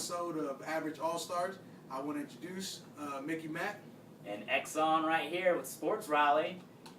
episode of Average All-Stars. I want to introduce Mickey Mack. And Exxon right here with Sports Rally.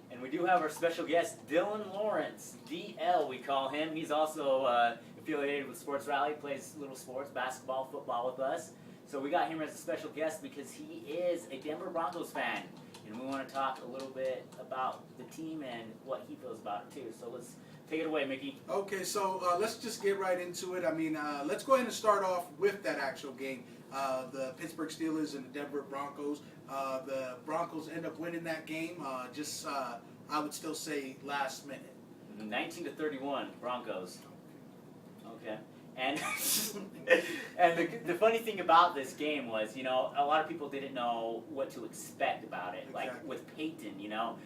And we do have our special guest, Dylan Lawrence, DL we call him. He's also affiliated with Sports Rally, plays little sports, basketball, football with us. So we got him as a special guest because he is a Denver Broncos fan. And we want to talk a little bit about the team and what he feels about it too. So let's take it away, Mickey. Okay, so let's just get right into it. I mean, let's go ahead and start off with that actual game. The Pittsburgh Steelers and the Denver Broncos. The Broncos end up winning that game. I would still say last minute. 19-31, Broncos. Okay. And and the funny thing about this game was, you know, a lot of people didn't know what to expect about it. Exactly. Like with Peyton, you know,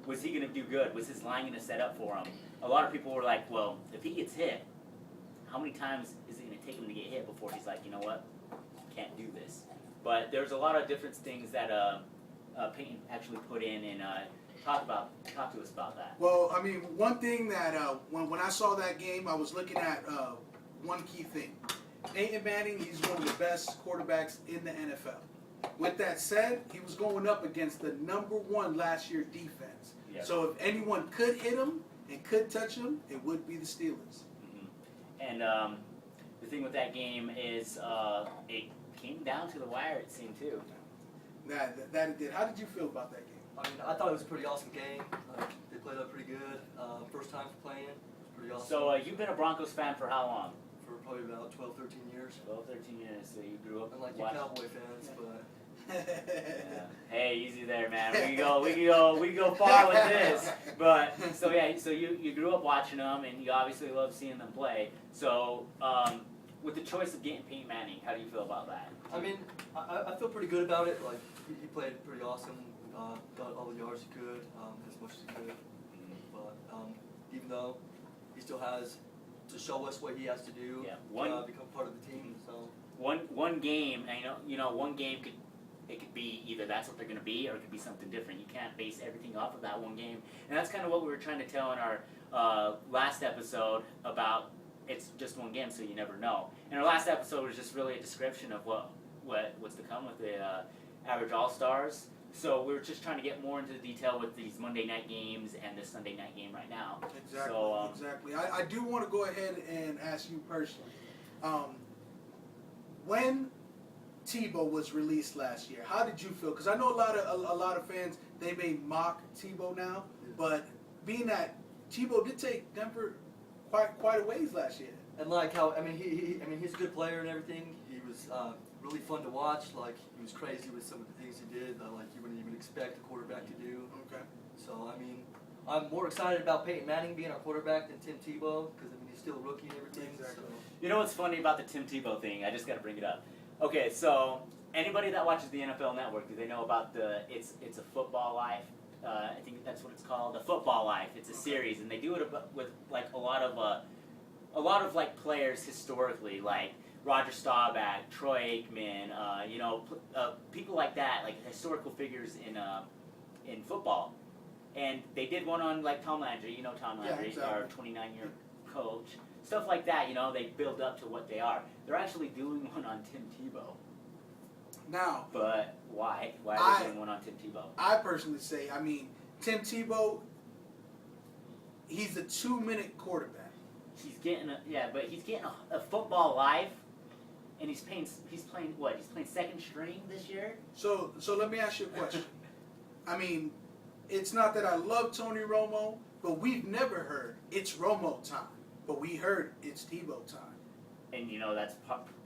was he going to do good? Was his line going to set up for him? A lot of people were like, well, if he gets hit, how many times is it going to take him to get hit before he's like, you know what, can't do this? But there's a lot of different things that Peyton actually put in and talk to us about that. Well, I mean, one thing that when I saw that game, I was looking at one key thing. Peyton Manning, he's one of the best quarterbacks in the NFL. With that said, he was going up against the #1 last year defense. Yep. So if anyone could hit him and could touch him, it would be the Steelers. Mm-hmm. And the thing with that game is it came down to the wire, it seemed too. That it did. How did you feel about that game? I mean, I thought it was a pretty awesome game. They played up pretty good. First time playing. It was pretty awesome. So you've been a Broncos fan for how long? For probably about 12, 13 years. 12, 13 years. So you grew up Unlike you watching. Cowboy fans, but Yeah. Hey, easy there, man. We can go far with this. But so yeah, so you grew up watching them, and you obviously love seeing them play. So with the choice of getting Peyton Manning, how do you feel about that? I mean, I feel pretty good about it. Like he played pretty awesome. Got all the yards he could, as much as he could. But even though he still has to show us what he has to do to become part of the team. So one game, and one game could be either that's what they're going to be, or it could be something different. You can't base everything off of that one game, and that's kind of what we were trying to tell in our last episode about it's just one game, so you never know. And our last episode was just really a description of what's to come with the Average All-Stars. So we were just trying to get more into the detail with these Monday night games and this Sunday night game right now. Exactly. So, exactly. I do want to go ahead and ask you personally, when Tebow was released last year, how did you feel? Because I know a lot of fans, they may mock Tebow now, but being that Tebow did take Denver quite a ways last year. and like how he's a good player and everything. He was really fun to watch. Like he was crazy with some of the things he did that like you wouldn't even expect a quarterback to do. Okay. So I mean, I'm more excited about Peyton Manning being our quarterback than Tim Tebow because I mean he's still a rookie and everything. Exactly. So. you know what's funny about the Tim Tebow thing? I just got to bring it up. Okay, so anybody that watches the NFL Network, do they know about it's a Football Life? I think that's what it's called, a Football Life. It's a series, and they do it with like a lot of like players historically, like Roger Staubach, Troy Aikman, people like that, like historical figures in football. And they did one on like Tom Landry, Tom Landry, exactly. our 29-year coach. Stuff like that, they build up to what they are. They're actually doing one on Tim Tebow. Now, But why? Why are they doing one on Tim Tebow? I personally say, Tim Tebow, he's a 2-minute quarterback. He's getting a Football Life, and he's playing what? He's playing second string this year. So let me ask you a question. It's not that I love Tony Romo, but we've never heard it's Romo time. But we heard it's Tebow time. And that's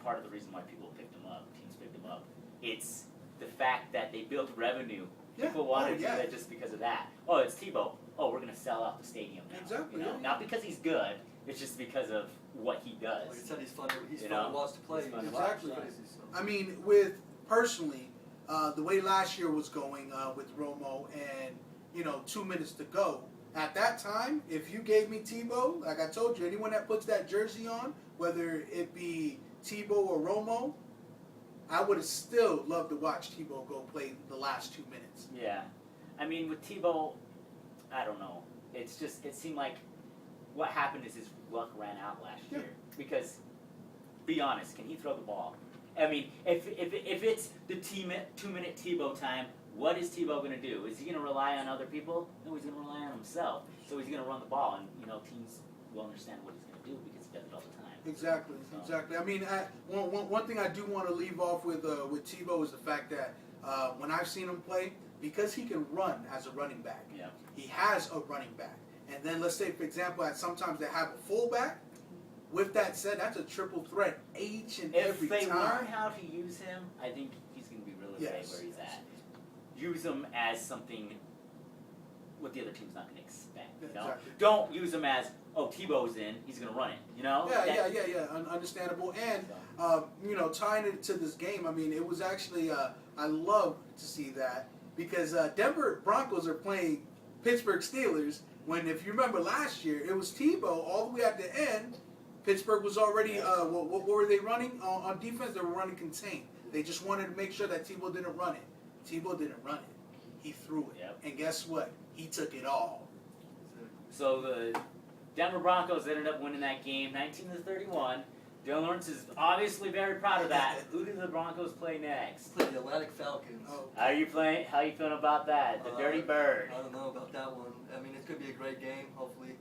part of the reason why people picked him up. Teams picked him up. It's the fact that they built revenue. People wanted to do that just because of that. Oh, it's Tebow. Oh, we're going to sell out the stadium now. Exactly. Not because he's good. It's just because of what he does. Like I said, he's fun to watch to play. Exactly. Crazy, so. With personally, the way last year was going with Romo and 2 minutes to go. At that time, if you gave me Tebow, like I told you, anyone that puts that jersey on, whether it be Tebow or Romo, I would have still loved to watch Tebow go play the last 2 minutes. Yeah. With Tebow, I don't know. It seemed like what happened is his luck ran out last year. Because be honest. Can he throw the ball? I mean, if it's the 2-minute Tebow time, what is Tebow going to do? Is he going to rely on other people? No, he's going to rely on himself. So he's going to run the ball, and teams will understand what he's going to do because he does it all the time. Exactly, exactly. I mean, one thing I do want to leave off with Tebow is the fact that when I've seen him play, because he can run as a running back, he has a running back. And then let's say, for example, sometimes they have a fullback. With that said, that's a triple threat each and every time. If they learn how to use him, I think he's going to be really great where he's at. Use him as something what the other team's not going to expect. Exactly. Don't use him as, oh, Tebow's in, he's going to run it. Yeah. Understandable. And tying it to this game, I mean, it was actually I love to see that because Denver Broncos are playing Pittsburgh Steelers. When, if you remember last year, it was Tebow all the way at the end. Pittsburgh was already, what were they running on defense? They were running contain. They just wanted to make sure that Tebow didn't run it. Tebow didn't run it. He threw it. Yep. And guess what? He took it all. So the Denver Broncos ended up winning that game 19-31. Dylan Lawrence is obviously very proud of that. Who do the Broncos play next? Play the Atlantic Falcons. Oh. How are you feeling about that? The Dirty Bird. I don't know about that one. I mean, it's going to be a great game, hopefully.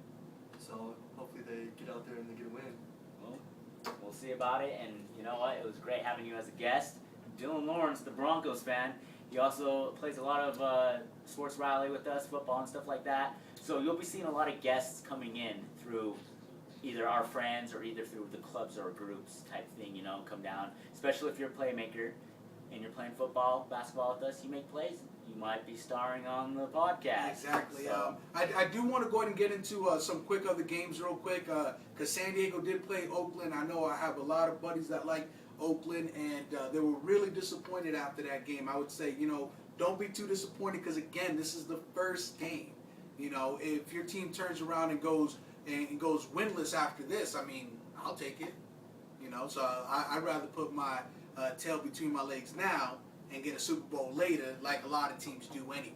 So hopefully they get out there and they get a win. Well, we'll see about it. And you know what? It was great having you as a guest. Dylan Lawrence, the Broncos fan. He also plays a lot of sports rally with us, football and stuff like that. So you'll be seeing a lot of guests coming in through either our friends or either through the clubs or groups type thing, come down. Especially if you're a playmaker and you're playing football, basketball with us, you make plays. You might be starring on the podcast. Exactly. So. I do want to go ahead and get into some quick other games real quick because San Diego did play Oakland. I know I have a lot of buddies that like Oakland, and they were really disappointed after that game. I would say, don't be too disappointed because, again, this is the first game. If your team turns around and goes winless after this, I mean, I'll take it. So I'd rather put my tail between my legs now and get a Super Bowl later like a lot of teams do anyway.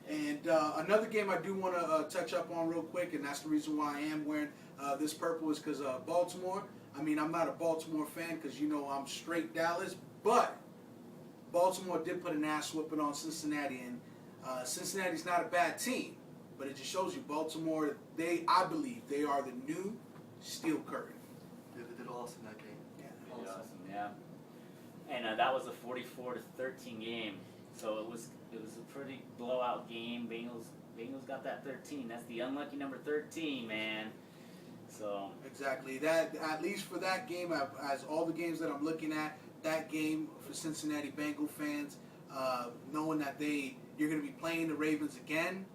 And another game I do want to touch up on real quick, and that's the reason why I am wearing this purple, is because Baltimore. I mean, I'm not a Baltimore fan because, I'm straight Dallas, but Baltimore did put an ass whooping on Cincinnati, and Cincinnati's not a bad team, but it just shows you Baltimore, I believe they are the new Steel Curry. Yeah, they did awesome that game. Yeah, awesome. Yeah. And that was a 44-13 game, so it was a pretty blowout game. Bengals got that 13. That's the unlucky number 13, man. So exactly that. At least for that game, as all the games that I'm looking at, that game for Cincinnati Bengal fans, knowing that you're going to be playing the Ravens again,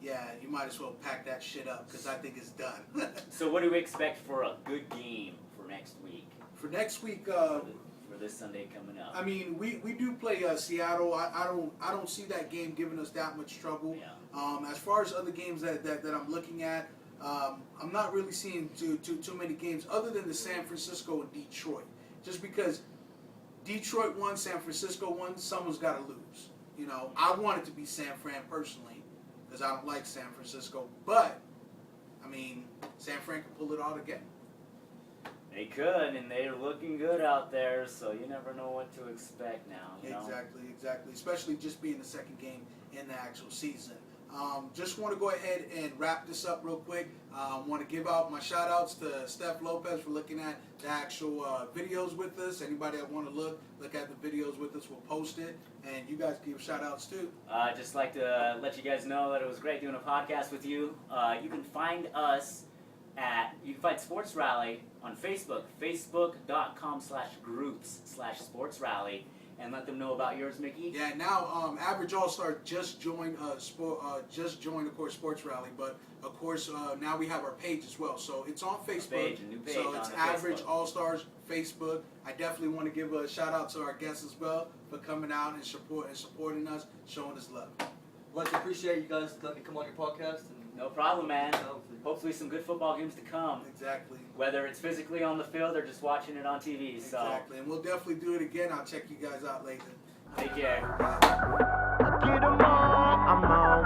yeah, you might as well pack that shit up because I think it's done. So what do we expect for a good game for next week? For next week, for this Sunday coming up. I mean, we do play Seattle. I don't see that game giving us that much trouble. Yeah. As far as other games that I'm looking at, I'm not really seeing too many games other than the San Francisco and Detroit. Just because Detroit won, San Francisco won, someone's got to lose. I want it to be San Fran personally because I don't like San Francisco. But, I mean, San Fran can pull it all together. They could, and they're looking good out there, so you never know what to expect now. Exactly. Especially just being the second game in the actual season. Just want to go ahead and wrap this up real quick. Want to give out my shout outs to Steph Lopez for looking at the actual videos with us. Anybody that want to look at the videos with us, we'll post it. And you guys give shout outs too. Just like to let you guys know that it was great doing a podcast with you. You can find us you can find Sports Rally on Facebook, facebook.com/groups/Sports Rally. And let them know about yours, Mickey. Yeah, now AverageAllStarz just joined, of course, Sports Rally, but of course now we have our page as well. So it's on Facebook. A new page so it's AverageAllStarz Facebook. I definitely want to give a shout out to our guests as well for coming out and supporting us, showing us love. I'd like to appreciate you guys letting me come on your podcast. No problem, man. Hopefully some good football games to come. Exactly. Whether it's physically on the field or just watching it on TV. So. Exactly. And we'll definitely do it again. I'll check you guys out later. Take care. Get 'em all, I'm all